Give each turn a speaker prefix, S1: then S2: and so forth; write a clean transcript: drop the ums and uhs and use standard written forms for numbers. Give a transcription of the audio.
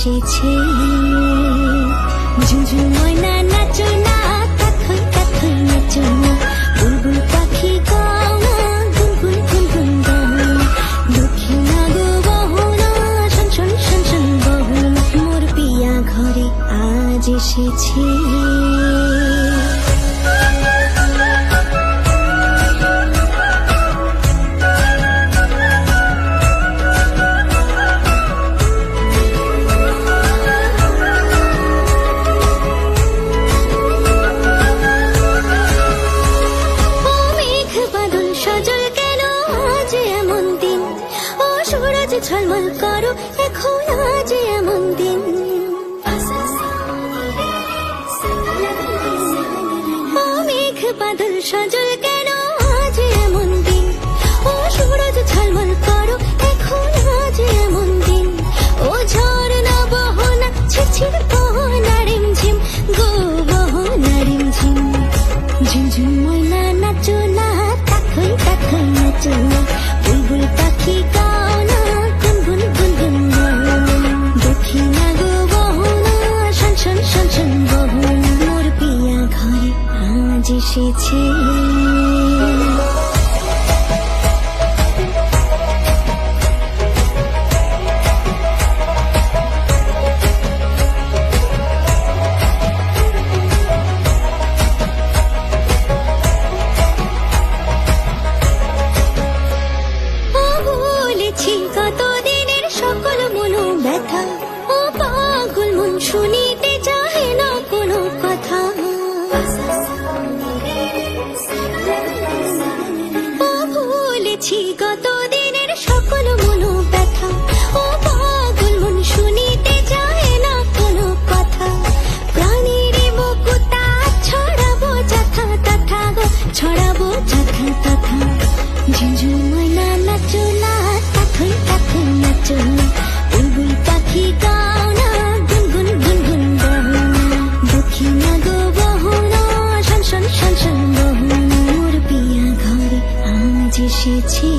S1: এসেছে। ঝুঝু ময়না নাচো না, কাথই কাথই নাচো না, বুলবুল পাখি গাও না, গুনগুন গুনগুন গাও না, দক্ষিণা গো বহো না, শোন শোন শোন শোন বহো না, মোর পিয়া ঘরে আজ এসেছে। ঝলমল করো এখন আজ এমন দিন, ও মেঘ বাদল সজল কেন আজ এমন দিন, ও সূরজ ঝলমল করো এখন আজ এমন দিন, ও ঝর্ণা বহনা ছিড়ছিড় বহনা রিমঝিম গো বহনা রিমঝিম, ঝুমঝুম ময়না নাচো না, কাথই কাথই নাচো না, বুলবুল পাখি গাও না, মোর পিয়া ঘরে আজ এসেছে। বলেছি কতদিনের সকল মনো ব্যথা, ও পাগল মন শুনিতে চাহে না কোনো কথা, ও বলেছি কতদিনের সকল মনো ব্যথা, ও পাগল মন শুনিতে চাহে না কোনো কথা, প্রাণীর মুকুতা ছড়াবো যথা তথা গো, ছড়াবো যথা তথা, ঝুঝু ময়না নাচো না, কাথই কাথই নাচো না, বুলবুল পাখি গাও না, গুনগুন গুনগুন গাও না, দক্ষিণা গো বহো না, শোন শোন শোন শোন বহো না, মোর পিয়া ঘরে আজ এসেছে।